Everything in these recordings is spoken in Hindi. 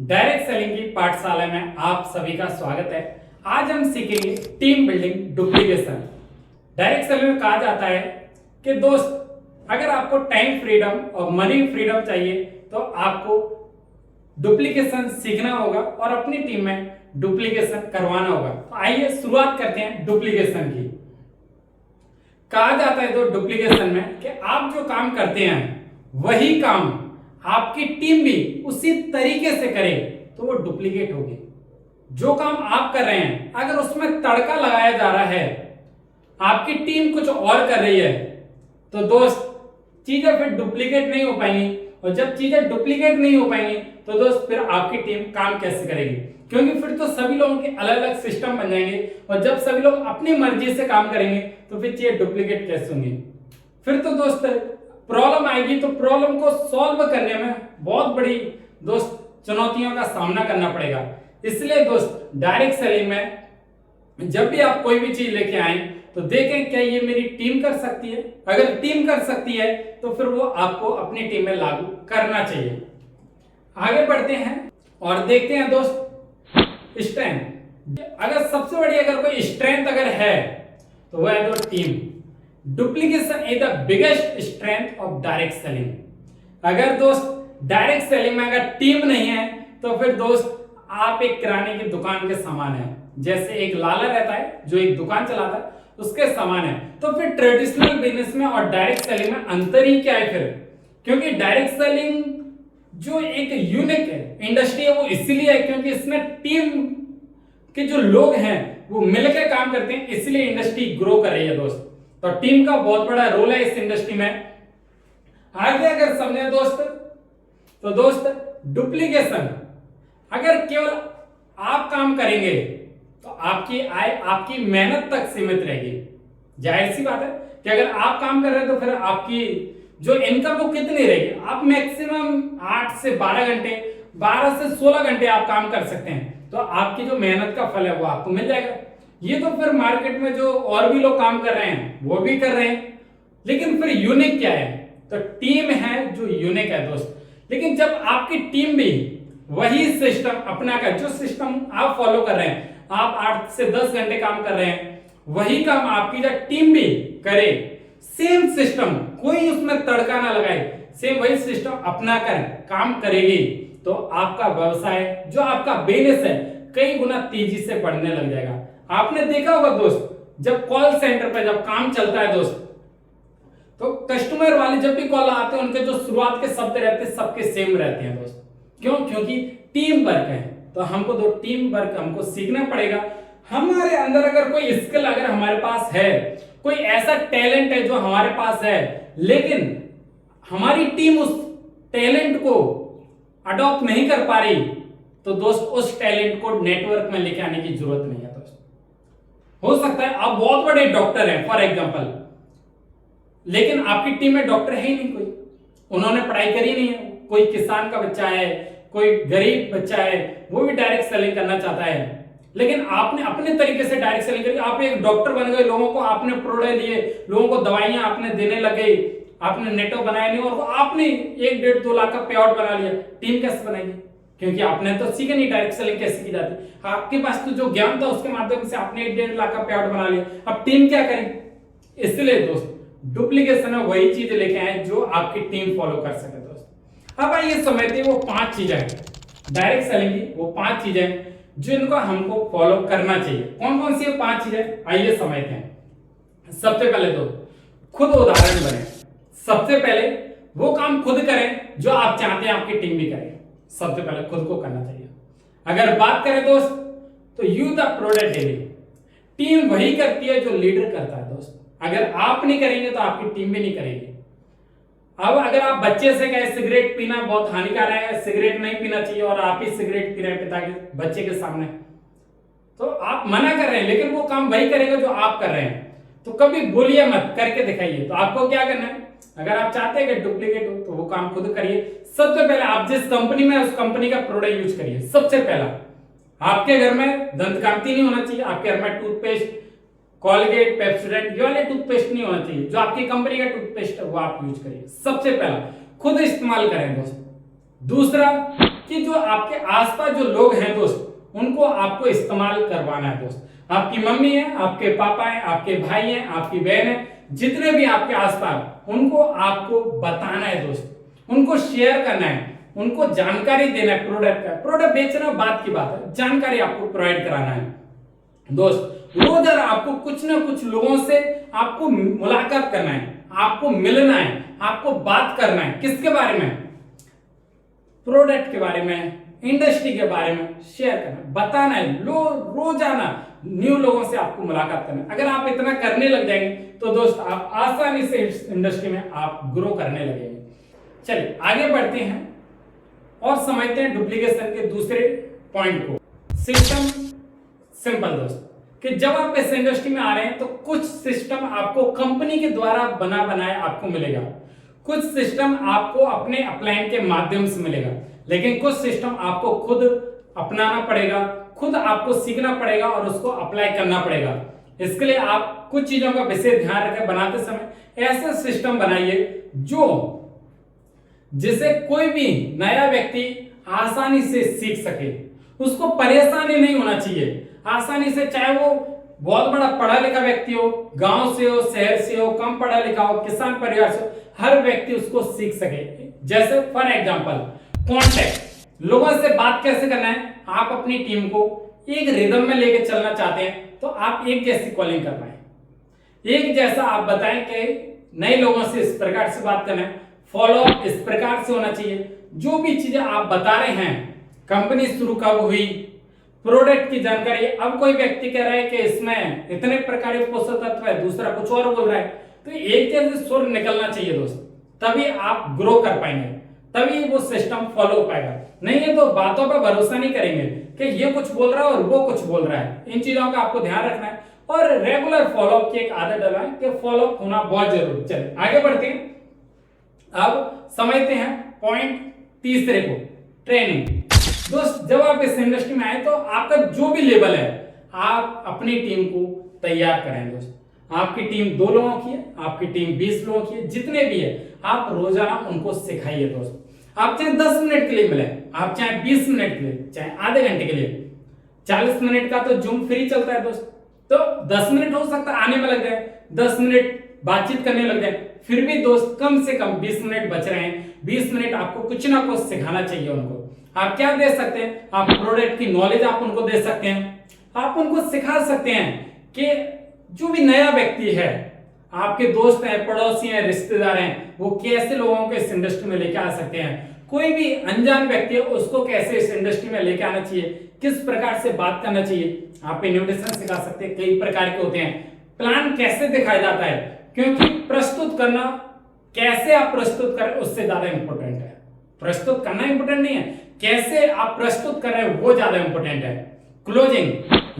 डायरेक्ट सेलिंग की पाठशाला में आप सभी का स्वागत है। आज हम सीखेंगे team building duplication. Direct selling में कहा जाता है कि दोस्त, अगर आपको टाइम फ्रीडम और मनी फ्रीडम चाहिए तो आपको डुप्लीकेशन सीखना होगा और अपनी टीम में डुप्लीकेशन करवाना होगा। तो आइए शुरुआत करते हैं डुप्लीकेशन की। कहा जाता है तो डुप्लीकेशन में कि आप जो काम करते हैं वही काम आपकी टीम भी उसी तरीके से करे तो वो डुप्लीकेट होगी। जो काम आप कर रहे हैं अगर उसमें तड़का लगाया जा रहा है, आपकी टीम कुछ और कर रही है, तो दोस्त चीजें फिर डुप्लीकेट नहीं हो पाएंगी। और जब चीजें डुप्लीकेट नहीं हो पाएंगी तो दोस्त फिर आपकी टीम काम कैसे करेगी? क्योंकि फिर तो सभी लोगों के अलग अलग सिस्टम बन जाएंगे और जब सभी लोग अपनी मर्जी से काम करेंगे तो फिर चीजें डुप्लीकेट कैसे होंगी? फिर तो दोस्त प्रॉब्लम आएगी। तो प्रॉब्लम को सॉल्व करने में बहुत बड़ी दोस्त चुनौतियों का सामना करना पड़ेगा। इसलिए दोस्त डायरेक्ट सेलिंग में जब भी आप कोई भी चीज लेके आए तो देखें क्या ये मेरी टीम कर सकती है। अगर टीम कर सकती है तो फिर वो आपको अपनी टीम में लागू करना चाहिए। आगे बढ़ते हैं और देखते हैं दोस्त स्ट्रेंथ। अगर सबसे बड़ी अगर कोई स्ट्रेंथ अगर है तो वह है दोस्त team. Duplication is the biggest strength of direct selling. अगर दोस्त डायरेक्ट सेलिंग में अगर टीम नहीं है तो फिर दोस्त आप एक किराने की दुकान के समान है। जैसे एक लाला रहता है जो एक दुकान चलाता है, उसके समान है। तो फिर ट्रेडिशनल बिजनेस में और डायरेक्ट सेलिंग में अंतर ही क्या है फिर? क्योंकि डायरेक्ट सेलिंग जो एक यूनिक इंडस्ट्री है वो इसीलिए है क्योंकि इसमें टीम के जो लोग हैं वो मिलकर काम करते हैं, इसलिए इंडस्ट्री ग्रो कर रही है दोस्त। तो टीम का बहुत बड़ा रोल है इस इंडस्ट्री में। आगे अगर समझे दोस्त तो दोस्त डुप्लीकेशन अगर केवल आप काम करेंगे तो आपकी आय आपकी मेहनत तक सीमित रहेगी। जाहिर सी बात है कि अगर आप काम कर रहे हैं तो फिर आपकी जो इनकम वो कितनी रहेगी? आप मैक्सिमम 8 से 12 घंटे 12 से 16 घंटे आप काम कर सकते हैं, तो आपकी जो मेहनत का फल है वो आपको मिल जाएगा। ये तो फिर मार्केट में जो और भी लोग काम कर रहे हैं वो भी कर रहे हैं, लेकिन फिर यूनिक क्या है? तो टीम है जो यूनिक है दोस्त। लेकिन जब आपकी टीम भी वही सिस्टम अपना कर, जो सिस्टम आप फॉलो कर रहे हैं, आप 8 से 10 घंटे काम कर रहे हैं, वही काम आपकी जब टीम भी करे, सेम सिस्टम, कोई उसमें तड़का ना लगाए, सेम वही सिस्टम अपना कर काम करेगी, तो आपका व्यवसाय जो आपका बिजनेस है कई गुना तेजी से बढ़ने लग जाएगा। आपने देखा होगा दोस्त, जब कॉल सेंटर पे जब काम चलता है दोस्त, तो कस्टमर वाले जब भी कॉल आते हैं उनके जो शुरुआत के शब्द रहते हैं सबके सेम रहते हैं दोस्त। क्यों? क्योंकि टीम वर्क है। तो हमको तो टीम वर्क हमको सीखना पड़ेगा। हमारे अंदर अगर कोई स्किल अगर हमारे पास है, कोई ऐसा टैलेंट है जो हमारे पास है, लेकिन हमारी टीम उस टैलेंट को अडॉप्ट नहीं कर पा रही, तो दोस्त उस टैलेंट को नेटवर्क में लेके आने की जरूरत नहीं है दोस्त। हो सकता है आप बहुत बड़े डॉक्टर हैं फॉर एग्जांपल, लेकिन आपकी टीम में डॉक्टर है ही नहीं कोई, उन्होंने पढ़ाई करी नहीं है। कोई किसान का बच्चा है, कोई गरीब बच्चा है, वो भी डायरेक्ट सेलिंग करना चाहता है, लेकिन आपने अपने तरीके से डायरेक्ट सेलिंग करी। आप एक डॉक्टर बन गए, लोगों को आपने प्रोडक्ट लिए, लोगों को दवाइयां आपने देने लगे, आपने नेटवर्क बनाया नहीं और आपने 1-1.5-2 लाख का पे आउट बना लिया। टीम कैसे बनाएगी? क्योंकि आपने तो सीखा नहीं डायरेक्ट सेलिंग कैसे की जाती। आपके पास तो जो ज्ञान था उसके माध्यम से आपने 1-1.5 लाख का पे आउट बना लिया। अब टीम क्या करेगी? इसलिए दोस्त डुप्लीकेशन में वही चीज लेके आए जो आपकी टीम फॉलो कर सके दोस्त। अब आइए समझते हैं वो 5 चीजें डायरेक्ट सेलिंग की, वो 5 चीजें जो इनको हमको फॉलो करना चाहिए। कौन कौन सी 5 चीजें? आइए समझते हैं। सबसे पहले तो खुद उदाहरण बने। सबसे पहले वो काम खुद करें जो आप चाहते हैं आपकी टीम भी करे। सबसे पहले खुद को करना चाहिए। अगर बात करें दोस्त तो you the product daily. Team वही करती है जो लीडर करता है दोस्त। अगर आप नहीं करेंगे तो आपकी टीम भी नहीं करेगी। अब अगर आप बच्चे से कहें सिगरेट पीना बहुत हानिकारक है, सिगरेट नहीं पीना चाहिए, और आप ही सिगरेट पी रहे हैं पिता के बच्चे के सामने, तो आप मना कर रहे हैं, लेकिन वो काम वही करेगा जो आप कर रहे हैं। तो कभी बोलिए मत, करके दिखाइए। तो आपको क्या करना है? अगर आप चाहते हैं कि डुप्लीकेट हो तो वो काम खुद करिए। सबसे पहले आप जिस कंपनी में उस कंपनी का प्रोडक्ट यूज करिए। सबसे पहला आपके घर में दंतकांति नहीं होना चाहिए, आपके घर में टूथपेस्ट, कॉलगेट, पेप्सोडेंट ये वाले टूथपेस्ट नहीं होना चाहिए। जो आपकी कंपनी का टूथपेस्ट है वो आप यूज करिए। सबसे पहला खुद इस्तेमाल करें दोस्त। दूसरा कि जो आपके आसपास जो लोग हैं दोस्त, उनको आपको इस्तेमाल करवाना है दोस्त। आपकी मम्मी है, आपके पापा है, आपके भाई हैं, आपकी बहन है, जितने भी आपके आसपास, उनको आपको बताना है दोस्त, उनको शेयर करना है, उनको जानकारी देना है प्रोडक्ट का। प्रोडक्ट बेचना बात की बात है, जानकारी आपको प्रोवाइड कराना है दोस्त। रोज आपको कुछ ना कुछ लोगों से आपको मुलाकात करना है, आपको मिलना है, आपको बात करना है। किसके बारे में? प्रोडक्ट के बारे में, इंडस्ट्री के बारे में शेयर करना, बताना है। रोजाना न्यू लोगों से आपको मुलाकात करना है। अगर आप इतना करने लग जाएंगे तो दोस्त आप आसानी से इस इंडस्ट्री में आप ग्रो करने लगेंगे। चलिए आगे बढ़ते हैं और समझते हैं डुप्लीकेशन के दूसरे पॉइंट को। सिस्टम सिंपल दोस्त, कि जब आप इस इंडस्ट्री में आ रहे हैं तो कुछ सिस्टम आपको कंपनी के द्वारा बना बनाया आपको मिलेगा, कुछ सिस्टम आपको अपने अपलाइन के माध्यम से मिलेगा, लेकिन कुछ सिस्टम आपको खुद अपनाना पड़ेगा, खुद आपको सीखना पड़ेगा और उसको अप्लाई करना पड़ेगा। इसके लिए आप कुछ चीजों का विशेष ध्यान रखें बनाते समय। ऐसा सिस्टम बनाइए जिसे कोई भी नया व्यक्ति आसानी से सीख सके, उसको परेशानी नहीं होना चाहिए आसानी से, चाहे वो बहुत बड़ा पढ़ा लिखा व्यक्ति हो, गांव से हो, शहर से हो, कम पढ़ा लिखा हो, किसान परिवार से हो, हर व्यक्ति उसको सीख सके। जैसे फॉर एग्जांपल कॉन्टेक्ट, लोगों से बात कैसे करना है। आप अपनी टीम को एक रिदम में लेके चलना चाहते हैं तो आप एक जैसी कॉलिंग कर पाए, एक जैसा आप बताएं कि नए लोगों से इस प्रकार से बात करना है, फॉलो अप इस प्रकार से होना चाहिए। जो भी चीजें आप बता रहे हैं, कंपनी शुरू कब हुई, प्रोडक्ट की जानकारी। अब कोई व्यक्ति कह रहा है कि इसमें इतने प्रकार के पोषक तत्व है, दूसरा कुछ और बोल रहा है, तो एक जैसे सुर निकलना चाहिए दोस्त, तभी आप ग्रो कर पाएंगे, तभी वो सिस्टम फॉलो हो पाएगा। नहीं है तो बातों पर भरोसा नहीं करेंगे कि ये कुछ बोल रहा है और वो कुछ बोल रहा है। इन चीजों का आपको ध्यान रखना है और रेगुलर फॉलोअप की एक आदत डलवाएं कि फॉलोअप होना बहुत जरूरी। चलिए आगे बढ़ते हैं, अब समझते हैं पॉइंट तीसरे को, ट्रेनिंग। दोस्त जब आप इस इंडस्ट्री में आए तो आपका जो भी लेवल है, आप अपनी टीम को तैयार करें दोस्त। आपकी टीम 2 लोगों की है, आपकी टीम 20 लोगों की है, जितने भी है आप रोजाना उनको सिखाइए दोस्त। आप चाहे 10 मिनट के लिए मिले, आप चाहे 20 मिनट के लिए, चाहे आधे घंटे के लिए, 40 मिनट का तो जूम फ्री चलता है दोस्त, तो 10 मिनट हो सकता है आने में लग जाए, 10 मिनट बातचीत करने लग जाए, फिर भी दोस्त कम से कम 20 मिनट बच रहे हैं। 20 मिनट आपको कुछ ना कुछ सिखाना चाहिए उनको। आप क्या दे सकते हैं? आप प्रोडक्ट की नॉलेज आप उनको दे सकते हैं, आप उनको सिखा सकते हैं कि जो भी नया व्यक्ति है, आपके दोस्त हैं, पड़ोसी हैं, रिश्तेदार हैं, वो कैसे लोगों को इस इंडस्ट्री में लेके आ सकते हैं। कोई भी अनजान व्यक्ति है उसको कैसे इस इंडस्ट्री में लेके आना चाहिए, किस प्रकार से बात करना चाहिए, आप इन्विटेशन सिखा सकते हैं। कई प्रकार के होते हैं, प्लान कैसे दिखाया जाता है, क्योंकि प्रस्तुत करना, कैसे आप प्रस्तुत करें उससे ज्यादा इंपॉर्टेंट है। प्रस्तुत करना इंपॉर्टेंट नहीं है, कैसे आप प्रस्तुत कर रहे हैं वो ज्यादा इंपॉर्टेंट है। क्लोजिंग,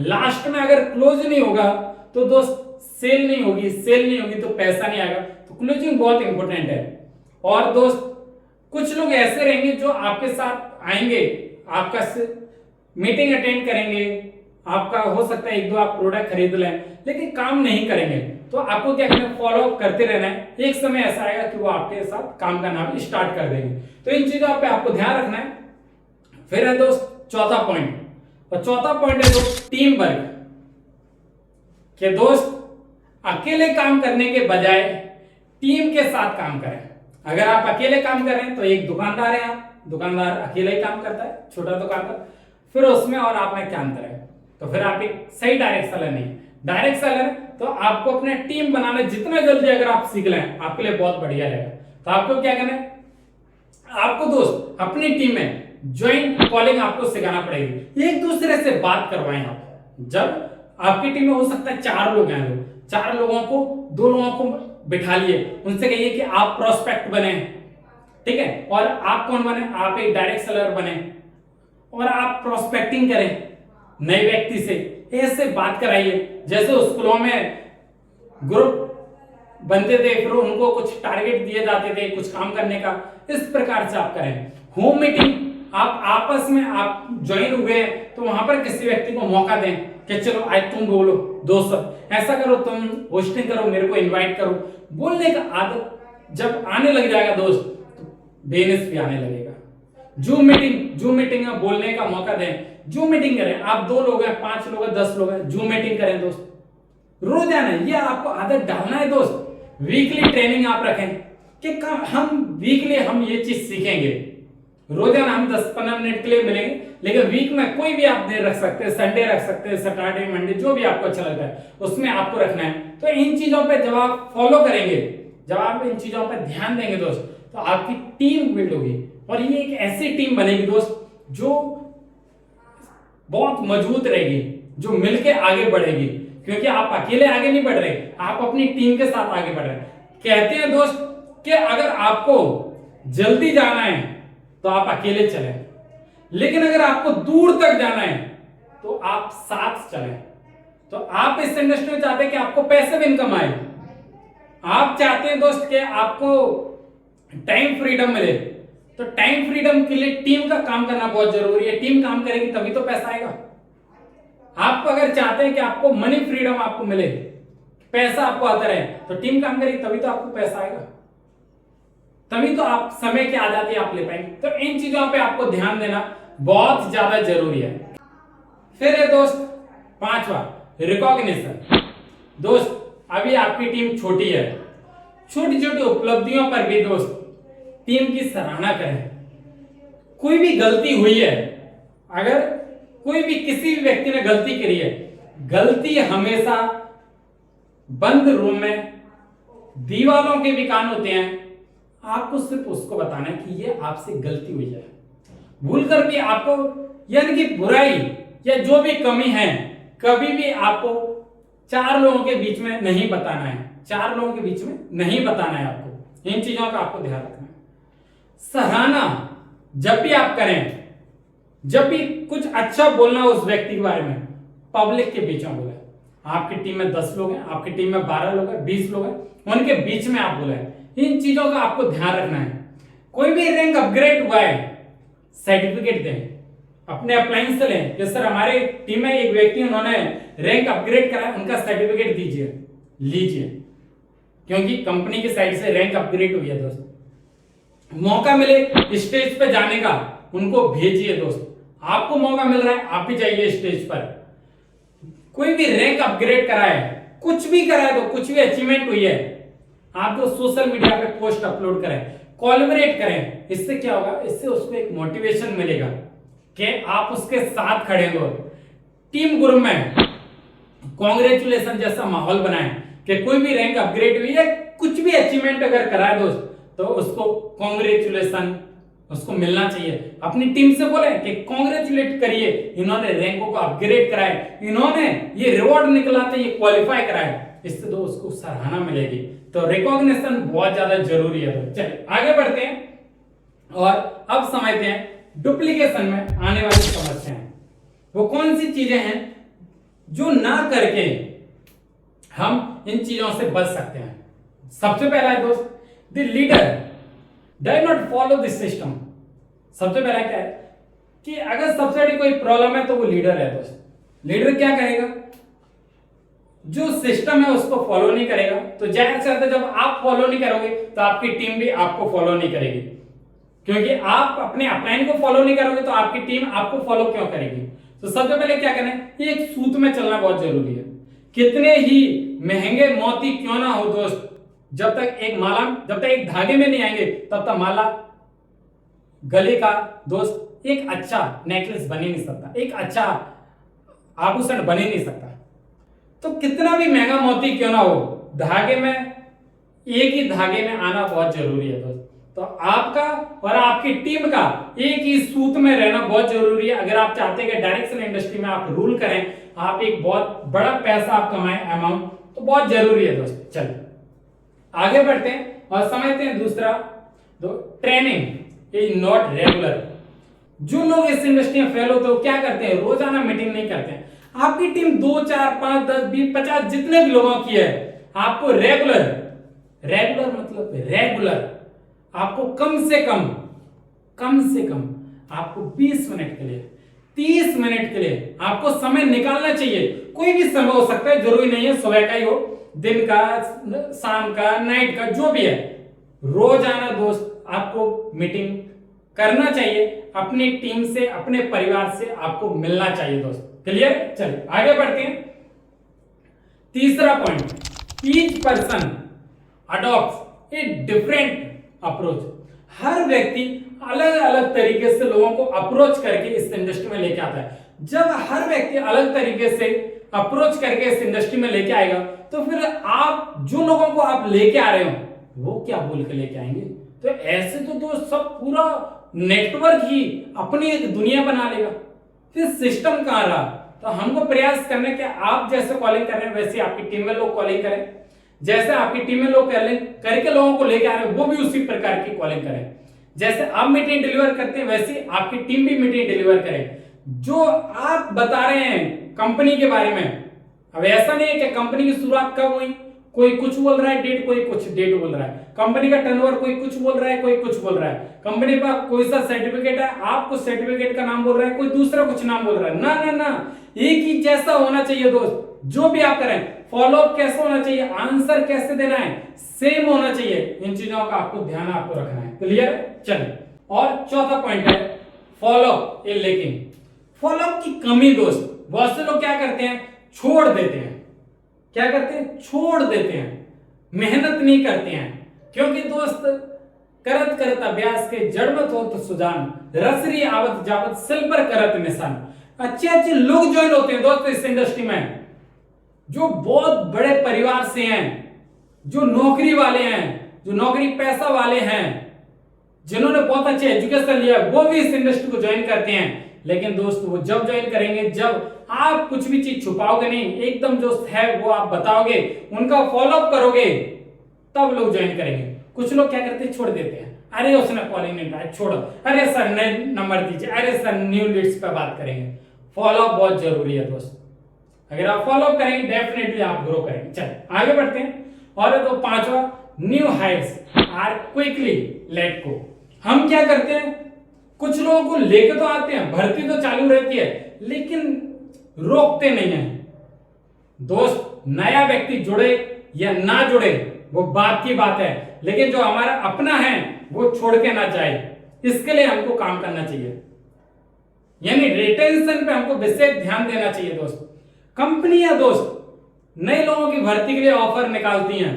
लास्ट में अगर क्लोज नहीं होगा तो दोस्त सेल नहीं होगी, सेल नहीं होगी तो पैसा नहीं आएगा, तो क्लोजिंग बहुत इंपॉर्टेंट है। और दोस्त कुछ लोग ऐसे रहेंगे जो आपके साथ आएंगे, आपका मीटिंग अटेंड करेंगे, आपका हो सकता है 1-2 आप प्रोडक्ट खरीद लें, लेकिन काम नहीं करेंगे, तो आपको क्या करना है, फॉलो अप करते रहना है। एक समय ऐसा आएगा कि वो आपके साथ काम करना भी स्टार्ट कर देंगे। तो इन चीजों पे आपको ध्यान रखना है। फिर है दोस्त चौथा पॉइंट, और चौथा पॉइंट है दोस्त टीम वर्क। कि दोस्त अकेले काम करने के बजाय टीम के साथ काम करें। अगर आप अकेले काम कर रहे हैं तो एक दुकानदार है, आप दुकानदार अकेले ही काम करता है, छोटा दुकानदार, फिर उसमें और आप में क्या अंतर है? तो फिर आप एक सही डायरेक्ट सेलर नहीं, डायरेक्ट सेलर तो आपको अपने टीम बनाना जितना जल्दी अगर आप सीख लें आपके लिए बहुत बढ़िया रहेगा। तो आपको क्या करना है, आपको दोस्त अपनी टीम में ज्वाइंट कॉलिंग आपको सिखाना पड़ेगी, एक दूसरे से बात करवाएं आप। जब आपकी टीम में हो सकता है 4 लोग हैं, 4 लोगों को 2 लोगों को बिठा लिए, उनसे कहिए कि आप प्रोस्पेक्ट बने, ठीक है, और आप कौन बने, आप एक डायरेक्ट सेलर बने और आप प्रोस्पेक्टिंग करें नए व्यक्ति से, ऐसे बात कराइए। जैसे स्कूलों में ग्रुप बनते थे, फिर उनको कुछ टारगेट दिए जाते थे कुछ काम करने का, इस प्रकार से आप करें। होम मीटिंग, आप आपस में आप ज्वाइन हुए तो वहां पर किसी व्यक्ति को मौका दें कि चलो आज तुम बोलो, दोस्त ऐसा करो, तुम होस्टिंग करो, मेरे को इनवाइट करो। बोलने का आदत जब आने लग जाएगा दोस्त तो बेनिस भी आने लगेगा। जूम मीटिंग में बोलने का मौका दें। जूम मीटिंग करें, आप 2 लोग हैं, 5 लोग हैं, 10 लोग हैं, जूम मीटिंग करें दोस्त, रोजाना। ये आपको आदत डालना है दोस्त। वीकली ट्रेनिंग आप रखें कि हम वीकली हम ये चीज सीखेंगे। रोजाना हम 10-15 मिनट के लिए मिलेंगे, लेकिन वीक में कोई भी आप दिन रख सकते हैं, संडे रख सकते हैं, सैटरडे मंडे, जो भी आपको अच्छा लगता है उसमें आपको रखना है। तो इन चीजों पे जब आप फॉलो करेंगे, जब आप इन चीजों पे ध्यान देंगे दोस्त, तो आपकी टीम बिल्ड होगी और ये एक ऐसी टीम बनेगी दोस्त जो बहुत मजबूत रहेगी, जो मिलके आगे बढ़ेगी। क्योंकि आप अकेले आगे नहीं बढ़ रहे, आप अपनी टीम के साथ आगे बढ़ रहे हैं। कहते हैं दोस्त कि अगर आपको जल्दी जाना है तो आप अकेले चलें, लेकिन अगर आपको दूर तक जाना है तो आप साथ चलें। तो आप इस इंडस्ट्री में चाहते हैं कि आपको पैसिव इनकम आए, आप चाहते हैं दोस्त कि आपको टाइम फ्रीडम मिले, तो टाइम फ्रीडम के लिए टीम का काम करना बहुत जरूरी है। टीम काम करेगी तभी तो पैसा आएगा। आप अगर चाहते हैं कि आपको मनी फ्रीडम आपको मिले, पैसा आपको आता रहे, तो टीम काम करेगी तभी तो आपको पैसा आएगा, तभी तो आप समय की आजादी आप ले पाएंगे। तो इन चीजों पे आपको ध्यान देना बहुत ज्यादा जरूरी है। फिर है दोस्त 5वां, रिकॉग्निशन। दोस्त अभी आपकी टीम छोटी है, छोटी छोटी उपलब्धियों पर भी दोस्त टीम की सराहना करें। कोई भी गलती हुई है, अगर कोई भी किसी भी व्यक्ति ने गलती करी है, गलती हमेशा बंद रूम में दीवारों के भी कान होते हैं, आपको सिर्फ उसको बताना है कि ये आपसे गलती हुई है। भूल कर भी आपको, यानी कि बुराई या जो भी कमी है, कभी भी आपको 4 लोगों के बीच में नहीं बताना है। 4 लोगों के बीच में नहीं बताना है आपको। इन चीजों का आपको ध्यान रखना है। सराहना जब भी आप करें, जब भी कुछ अच्छा बोलना उस व्यक्ति के बारे में, पब्लिक के बीच में बोले। आपकी टीम में 10 लोग हैं, आपकी टीम में 12 लोग हैं, 20 लोग हैं, उनके बीच में आप बोले। इन चीजों का आपको ध्यान रखना है। कोई भी रैंक अपग्रेड हुआ है, सर्टिफिकेट दें, अपने अप्लायंस से लें कि सर हमारे टीम में एक व्यक्ति उन्होंने रैंक अपग्रेड करा, उनका सर्टिफिकेट दीजिए, लीजिए, क्योंकि कंपनी की साइड से रैंक अपग्रेड हुई है दोस्त। मौका मिले स्टेज पे जाने का, उनको भेजिए दोस्त। आपको मौका मिल रहा है, आप भी जाइए स्टेज पर। कोई भी रैंक अपग्रेड करा है, कुछ भी करा है, तो कुछ भी अचीवमेंट हुई है, आप तो सोशल मीडिया पे पोस्ट अपलोड करें, कोलैबोरेट करें। इससे क्या होगा, इससे उसको एक मोटिवेशन मिलेगा कि आप उसके साथ खड़े हो। टीम ग्रुप में कांग्रेचुलेशन जैसा माहौल बनाएं कि कोई भी रैंक अपग्रेड हुई है, कुछ भी अचीवमेंट अगर करा है दोस्त, तो उसको कांग्रेचुलेशन उसको मिलना चाहिए। अपनी टीम से बोले कि कांग्रेचुलेट करिए, इन्होंने रैंकों को अपग्रेड कराए, इन्होंने ये रिवॉर्ड निकलाते ये क्वालिफाई कराए, इससे तो उसको सराहना मिलेगी। तो रिकॉग्निशन बहुत ज्यादा जरूरी है। तो चलिए आगे बढ़ते हैं और अब समझते हैं डुप्लीकेशन में आने वाली समस्याएं। वो कौन सी चीजें हैं जो ना करके हम इन चीजों से बच सकते हैं। सबसे पहला है दोस्त, the leader does not follow this system. सबसे पहला क्या है कि अगर सबसे बड़ी कोई प्रॉब्लम है तो वो लीडर है दोस्त। लीडर क्या करेगा, जो सिस्टम है उसको फॉलो नहीं करेगा, तो जाहिर सी बात है जब आप फॉलो नहीं करोगे तो आपकी टीम भी आपको फॉलो नहीं करेगी। क्योंकि आप अपने अपलाइन को फॉलो नहीं करोगे तो आपकी टीम आपको फॉलो क्यों करेगी। तो सबसे पहले क्या करना है, ये एक सूत में चलना बहुत जरूरी है। कितने ही महंगे मोती क्यों ना हो दोस्त, जब तक एक धागे में नहीं आएंगे तब तक माला गले का दोस्त एक अच्छा नेकलेस बन ही नहीं सकता, एक अच्छा आभूषण बन ही नहीं सकता। तो कितना भी महंगा मोती क्यों ना हो, धागे में, एक ही धागे में आना बहुत जरूरी है दोस्त। तो आपका और आपकी टीम का एक ही सूत में रहना बहुत जरूरी है। अगर आप चाहते हैं कि डायरेक्शन इंडस्ट्री में आप रूल करें, आप एक बहुत बड़ा पैसा आप कमाएं अमाउंट, तो बहुत जरूरी है दोस्त। चलिए आगे बढ़ते हैं और समझते हैं दूसरा, ट्रेनिंग इज नॉट रेगुलर। जो लोग इस इंडस्ट्री में फेल होते हैं क्या करते हैं, रोजाना मीटिंग नहीं करते हैं। आपकी टीम 2, 4, 5, 10, 20, 50 जितने भी लोगों की है, आपको रेगुलर मतलब रेगुलर आपको कम से कम आपको 20 मिनट के लिए, 30 मिनट के लिए आपको समय निकालना चाहिए। कोई भी समय हो सकता है, जरूरी नहीं है सुबह का ही हो, दिन का, शाम का, नाइट का, जो भी है। रोजाना दोस्त आपको मीटिंग करना चाहिए, अपनी टीम से, अपने परिवार से आपको मिलना चाहिए दोस्त। क्लियर? चलिए आगे बढ़ते हैं। तीसरा point, each person adopt a different approach. हर व्यक्ति अलग अलग तरीके से लोगों को अप्रोच करके इस इंडस्ट्री में लेके आता है। जब हर व्यक्ति अलग तरीके से अप्रोच करके इस इंडस्ट्री में लेके आएगा तो फिर आप जो लोगों को आप लेके आ रहे हो वो क्या बोल के लेके आएंगे? तो ऐसे तो सब पूरा नेटवर्क ही अपनी एक दुनिया बना लेगा, फिर सिस्टम कहां रहा? तो हमको प्रयास करना है कि आप जैसे कॉलिंग कर रहे हैं वैसे आपकी टीम में लोग कॉलिंग करें, जैसे आपकी टीम में लोग करके लोगों को लेके आ रहे हैं वो भी उसी प्रकार की कॉलिंग करें। जैसे आप मीटिंग डिलीवर करते हैं वैसे आपकी टीम भी मीटिंग डिलीवर करे। जो आप बता रहे हैं कंपनी के बारे में, अब ऐसा नहीं है कि कंपनी की शुरुआत कब हुई, कोई कुछ बोल रहा है डेट, कोई कुछ डेट बोल रहा है, कंपनी का टर्नओवर कोई कुछ बोल रहा है, कोई कुछ बोल रहा है, कंपनी का कोई सा सर्टिफिकेट है, आप कुछ सर्टिफिकेट का नाम बोल रहा है, कोई दूसरा कुछ नाम बोल रहा है। ना ना ना, एक ही जैसा होना चाहिए दोस्त। जो भी आप करें, फॉलोअप कैसे होना चाहिए, आंसर कैसे देना है, सेम होना चाहिए। इन चीजों का आपको ध्यान आपको रखना है। क्लियर? चलिए, और चौथा पॉइंट है फॉलोअप ए लैकिंग। फॉलोअप की कमी दोस्त, बहुत से लोग क्या करते हैं, छोड़ देते हैं। क्या करते हैं? छोड़ देते हैं, मेहनत नहीं करते हैं। क्योंकि दोस्त करत करत अभ्यास के जड़मत हो तो सुजान, रसरी आवत जावत सिल पर करत निशान। अच्छे अच्छे लोग ज्वाइन होते हैं दोस्त इस इंडस्ट्री में, जो बहुत बड़े परिवार से हैं, जो नौकरी वाले हैं, जो नौकरी पैसा वाले हैं, जिन्होंने बहुत अच्छे एजुकेशन लिया, वो भी इस इंडस्ट्री को ज्वाइन करते हैं। लेकिन दोस्त वो जब ज्वाइन करेंगे जब आप कुछ भी चीज छुपाओगे नहीं, एकदम जो है वो आप बताओगे, उनका फॉलोअप करोगे, तब लोग ज्वाइन करेंगे। कुछ लोग क्या करते हैं, छोड़ देते हैं। अरे उसने कॉलिंग नहीं उठाया, छोड़ो, अरे सर नए नंबर दीजिए, अरे सर न्यू लीड्स पे बात करेंगे। फॉलोअप बहुत जरूरी है दोस्त। अगर आप फॉलोअप करेंगे डेफिनेटली आप ग्रो करेंगे। चलिए आगे बढ़ते हैं। और तो पांचवा, new hires are quickly let go. हम क्या करते हैं, कुछ लोगों को लेके तो आते हैं, भर्ती तो चालू रहती है, लेकिन रोकते नहीं है दोस्त। नया व्यक्ति जुड़े या ना जुड़े वो बात की बात है, लेकिन जो हमारा अपना है वो छोड़ के ना जाए, इसके लिए हमको काम करना चाहिए। यानी रिटेंशन पे हमको विशेष ध्यान देना चाहिए दोस्त। कंपनियां दोस्त नए लोगों की भर्ती के लिए ऑफर निकालती हैं,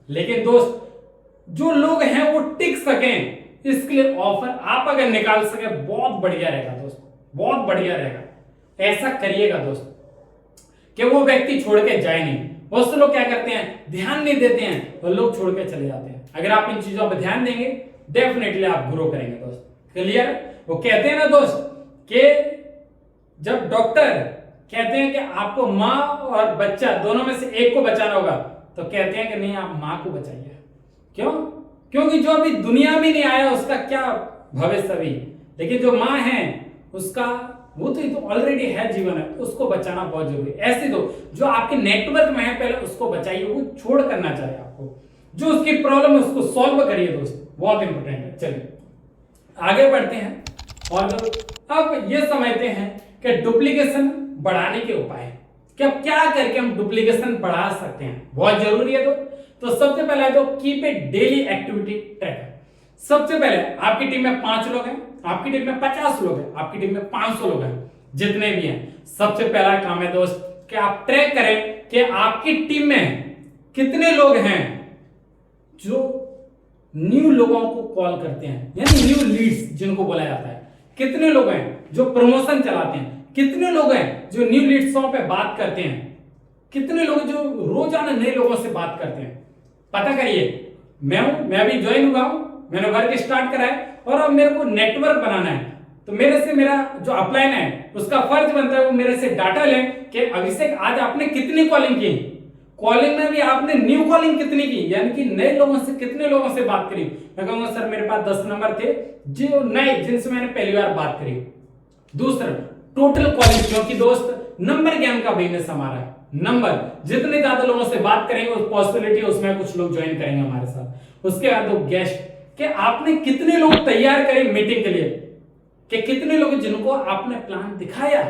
लेकिन दोस्त जो लोग हैं वो टिक सकें, इसके लिए ऑफर आप अगर निकाल सके बहुत बढ़िया रहेगा दोस्त, बहुत बढ़िया रहेगा। ऐसा करिएगा दोस्त कि वो व्यक्ति छोड़ के जाए नहीं। बहुत से लोग क्या करते हैं, ध्यान नहीं देते हैं और लोग छोड़ के चले जाते हैं। अगर आप इन चीजों पर ध्यान देंगे डेफिनेटली आप ग्रो करेंगे दोस्त। क्लियर? वो कहते हैं ना दोस्त कि जब डॉक्टर कहते हैं कि आपको माँ और बच्चा दोनों में से एक को बचाना होगा, तो कहते हैं कि नहीं आप माँ को बचाइए। क्यों? क्योंकि जो अभी दुनिया में नहीं आया उसका क्या भविष्य अभी, लेकिन जो माँ है उसका वो तो ऑलरेडी है जीवन है, उसको बचाना बहुत जरूरी है। ऐसे तो जो आपके नेटवर्क में है पहले उसको बचाइए, वो छोड़ करना चाहिए आपको। जो उसकी प्रॉब्लम है उसको सॉल्व करिए दोस्त, बहुत इंपॉर्टेंट है। चलिए आगे बढ़ते हैं और अब ये समझते हैं कि डुप्लीकेशन बढ़ाने के उपाय, कि अब क्या करके हम डुप्लीकेशन बढ़ा सकते हैं, बहुत जरूरी है। तो सबसे पहला है तो keep a daily activity tracker. सबसे पहले आपकी टीम में 5 लोग हैं, आपकी टीम में 50 लोग हैं, आपकी टीम में 500 लोग हैं, जितने भी हैं, सबसे पहला काम है दोस्त कि आप ट्रैक करें कि आपकी टीम में कितने लोग हैं जो न्यू लोगों को कॉल करते हैं, यानी न्यू लीड्स जिनको बोला जाता है। कितने लोग हैं जो प्रमोशन चलाते हैं, कितने लोग हैं जो न्यू लीड्सों पे बात करते हैं, कितने लोग जो रोजाना नए लोगों से बात करते हैं। पता करिए। मैं अभी ज्वाइन हुआ हूं, मैंने वर्क स्टार्ट करा है और अब मेरे को नेटवर्क बनाना है, तो मेरे से मेरा जो अपलाइन है उसका फर्ज बनता है वो मेरे से डाटा लें कि अभिषेक आज आपने कितनी कॉलिंग की, कॉलिंग में भी आपने न्यू कॉलिंग कितनी की, यानी कि नए लोगों से कितने लोगों से बात करी। मैं कहूंगा सर मेरे पास 10 नंबर थे जो नए जिनसे मैंने पहली बार बात करी। दूसरा टोटल कॉलिंग, क्योंकि दोस्त नंबर गेम का बिजनेस हमारा है। नंबर जितने ज्यादा लोगों से बात करेंगे उस पॉसिबिलिटी उसमें कुछ लोग ज्वाइन करेंगे हमारे साथ। उसके बाद तो गेस्ट कि आपने कितने लोग तैयार करे मीटिंग के लिए, कि कितने लोग जिनको आपने प्लान दिखाया,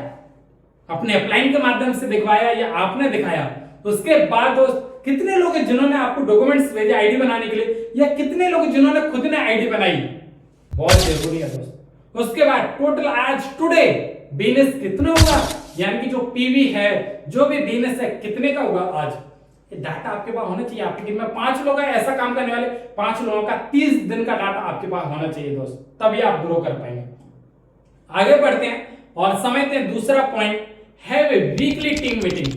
अपने अपलाइन के माध्यम से दिखवाया या आपने दिखाया। उसके बाद दोस्त कितने लोग हैं जिन्होंने आपको डॉक्यूमेंट्स भेजे आईडी बनाने के लिए, या कितने लोग जिन्होंने खुद ने आईडी बनाई। बहुत जरूरी है दोस्त। उसके बाद टोटल आज टुडे बिजनेस कितना होगा, यानी कि जो पीवी है, जो भी बिजनेस है कितने का होगा आज। ये डाटा आपके पास होना चाहिए। आपकी टीम में 5 लोग हैं ऐसा काम करने वाले, 5 लोगों का 30 दिन का डाटा आपके पास होना चाहिए दोस्त, तभी आप ग्रो कर पाएंगे। आगे बढ़ते हैं और समझते हैं दूसरा point, have a weekly team meeting.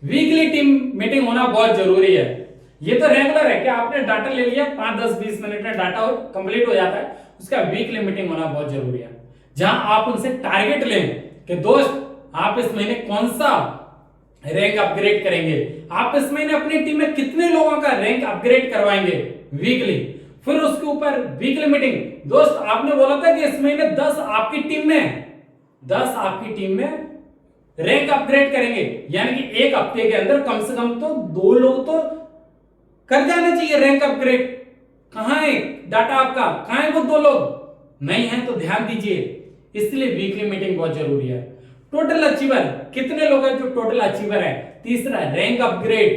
Weekly team meeting होना बहुत जरूरी है। ये तो रेगुलर है कि आपने डाटा ले लिया, 5 10 20 मिनट में डाटा कंप्लीट हो जाता है, उसका वीकली मीटिंग होना बहुत जरूरी है, जहां आप उनसे टारगेट लें कि दोस्त आप इस महीने कौन सा रैंक अपग्रेड करेंगे, आप इस महीने अपनी टीम में कितने लोगों का रैंक अपग्रेड करवाएंगे वीकली। फिर उसके ऊपर वीकली मीटिंग, दोस्त आपने बोला था कि इस महीने 10 आपकी टीम में रैंक अपग्रेड करेंगे, यानी कि एक हफ्ते के अंदर कम से कम तो 2 लोग तो कर जाना चाहिए रैंक अपग्रेड। कहां है डाटा आपका, कहां है वो 2 लोग, नहीं है तो ध्यान दीजिए। इसलिए वीकली मीटिंग बहुत जरूरी है। टोटल अचीवर, कितने लोग हैं जो टोटल अचीवर हैं। तीसरा रैंक अपग्रेड,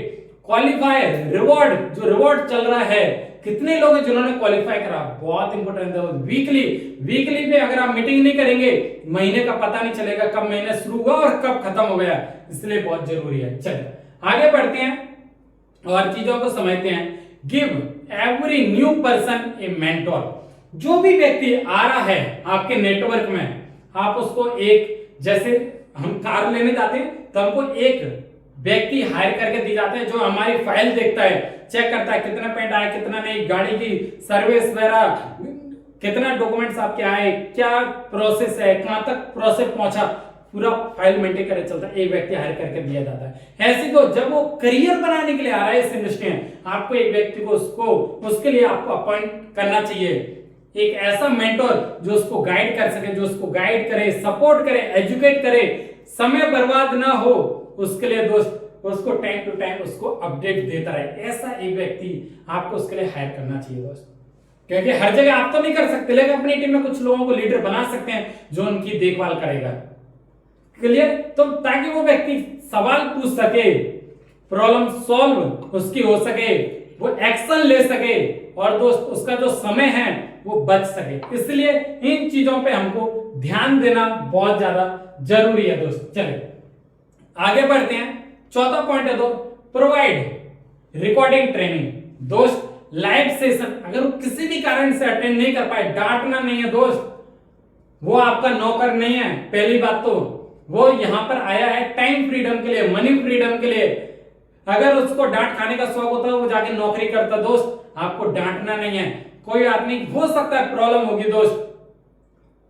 क्वालिफायर, रिवॉर्ड, जो रिवॉर्ड चल रहा है, कितने लोग हैं जिन्होंने क्वालिफाई करा, बहुत इंपॉर्टेंट है। वीकली में अगर आप मीटिंग नहीं करेंगे, महीने का पता नहीं चलेगा कब महीना शुरू हुआ और कब खत्म हो गया, इसलिए बहुत जरूरी है। चलिए आगे बढ़ते हैं और चीजों को समझते हैं। गिव एवरी न्यू पर्सन ए मेंटोर। जो भी व्यक्ति आ रहा है आपके नेटवर्क में, आप उसको एक, जैसे हम कार लेने जाते हैं तो हमको एक व्यक्ति हायर करके दी जाते हैं जो हमारी फाइल देखता है, चेक करता है कितना पेंट आया कितना नहीं, गाड़ी की सर्विस वगैरह, कितना डॉक्यूमेंट्स आपके आए, क्या प्रोसेस है, कहां तक प्रोसेस पहुंचा, पूरा फाइल मेंटेन करके चलता है, एक व्यक्ति हायर करके दिया जाता है। ऐसे तो जब वो करियर बनाने के लिए आ रहा है इस इंडस्ट्री में, आपको एक व्यक्ति को उसके लिए आपको अपॉइंट करना चाहिए, एक ऐसा मेंटोर जो उसको गाइड कर सके, जो उसको गाइड करे, सपोर्ट करे, एजुकेट करे, समय बर्बाद ना हो उसके लिए दोस्त, उसको टाइम टू टाइम उसको अपडेट देता रहे। ऐसा एक व्यक्ति आपको उसके लिए हायर करना चाहिए दोस्त, क्योंकि हर जगह आप तो नहीं कर सकते, लेकिन अपनी टीम में कुछ लोगों को लीडर बना सकते हैं जो उनकी देखभाल करेगा। क्लियर, तो ताकि वो व्यक्ति सवाल पूछ सके, प्रॉब्लम सॉल्व उसकी हो सके, वो एक्शन ले सके और दोस्त उसका जो समय है वो बच सके। इसलिए इन चीजों पे हमको ध्यान देना बहुत ज्यादा जरूरी है दोस्त। चलिए आगे बढ़ते हैं। चौथा पॉइंट है दोस्त, प्रोवाइड रिकॉर्डिंग ट्रेनिंग। दोस्त लाइव सेशन अगर वो किसी भी कारण से अटेंड नहीं कर पाए, डांटना नहीं है दोस्त, वो आपका नौकर नहीं है। पहली बात तो वो यहां पर आया है टाइम फ्रीडम के लिए, मनी फ्रीडम के लिए। अगर उसको डांट खाने का शौक होता है वो जाके नौकरी करता दोस्त, आपको डांटना नहीं है। कोई बात नहीं, हो सकता है प्रॉब्लम होगी दोस्त,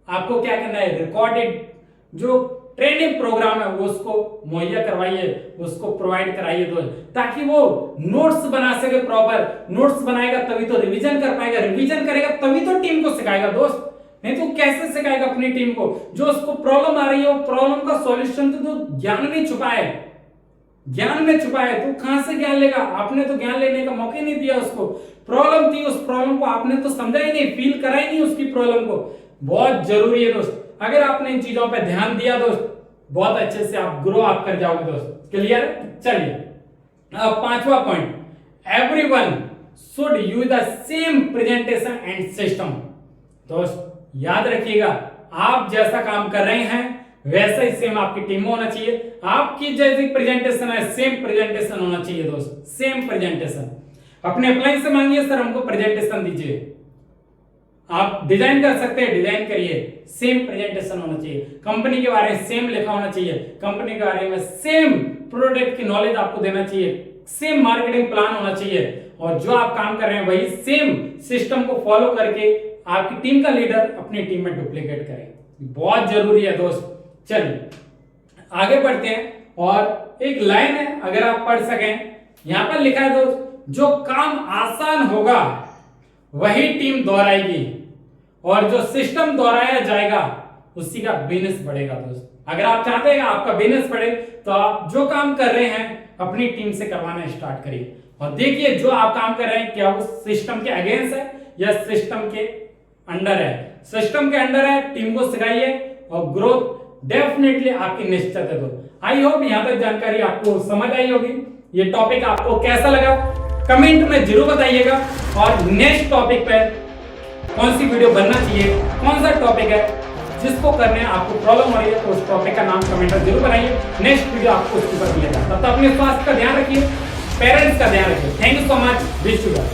आपको क्या करना है, रिकॉर्डेड जो ट्रेनिंग प्रोग्राम है वो उसको मुहैया करवाइए, उसको प्रोवाइड कराइए दोस्त, ताकि वो नोट्स बना सके। प्रॉपर नोट्स बनाएगा तभी तो रिवीजन कर पाएगा, रिवीजन करेगा तभी तो टीम को सिखाएगा दोस्त, नहीं तो कैसे सिखाएगा अपनी टीम को। जो उसको प्रॉब्लम आ रही है वो प्रॉब्लम का सॉल्यूशन तो ज्ञान में छुपा है, ज्ञान में छुपा है, तो कहां से ज्ञान लेगा। आपने तो ज्ञान लेने का मौका नहीं दिया उसको। प्रॉब्लम थी, उस प्रॉब्लम को आपने तो समझा ही नहीं, फील करा ही नहीं उसकी प्रॉब्लम को। बहुत जरूरी है दोस्त, अगर आपने इन चीजों पे ध्यान दिया दोस्त, बहुत अच्छे से आप ग्रो आप कर जाओगे दोस्त। क्लियर, चलिए अब पांचवा point, everyone should use the same presentation and system. दोस्त याद रखिएगा, आप जैसा काम कर रहे हैं वैसा ही सेम आपकी टीम में होना चाहिए। आपकी जैसी प्रेजेंटेशन है सेम प्रेजेंटेशन होना चाहिए दोस्त, सेम प्रेजेंटेशन। अपने अप्लाई से मांगिए सर हमको प्रेजेंटेशन दीजिए, आप डिजाइन कर सकते हैं, डिजाइन करिए, सेम प्रेजेंटेशन होना चाहिए। कंपनी के बारे में सेम लिखा होना चाहिए, कंपनी के बारे में सेम प्रोडक्ट की नॉलेज आपको देना चाहिए, सेम मार्केटिंग प्लान होना चाहिए, और जो आप काम कर रहे हैं वही सेम सिस्टम को फॉलो करके आपकी टीम का लीडर अपनी टीम में डुप्लीकेट करे। बहुत जरूरी है दोस्त। चलिए आगे बढ़ते हैं और एक लाइन है अगर आप पढ़ सकें, यहां पर लिखा है दोस्त, जो काम आसान होगा वही टीम दोहराएगी और जो सिस्टम दोहराया जाएगा उसी का बिजनेस बढ़ेगा दोस्त। अगर आप चाहते हैं आपका बिजनेस बढ़े तो आप जो काम कर रहे हैं अपनी टीम से करवाना स्टार्ट करिए, और देखिए जो आप काम कर रहे हैं क्या वो सिस्टम के अगेंस्ट है या सिस्टम के अंडर है। सिस्टम के अंडर है, टीम को सिखाइए और ग्रोथ डेफिनेटली आपकी निश्चित है दोस्त। आई होप यहां तक जानकारी आपको समझ आई होगी। ये टॉपिक आपको कैसा लगा कमेंट में जरूर बताइएगा, और नेक्स्ट टॉपिक पर कौन सी वीडियो बनना चाहिए, कौन सा टॉपिक है जिसको करने आपको प्रॉब्लम हो रही है, तो उस टॉपिक का नाम कमेंट में जरूर बनाइए। नेक्स्ट वीडियो आपको उसके ऊपर मिलेगा। तब तक अपने स्वास्थ्य का ध्यान रखिए, पेरेंट्स का ध्यान रखिए। Thank you so much. Wish you well.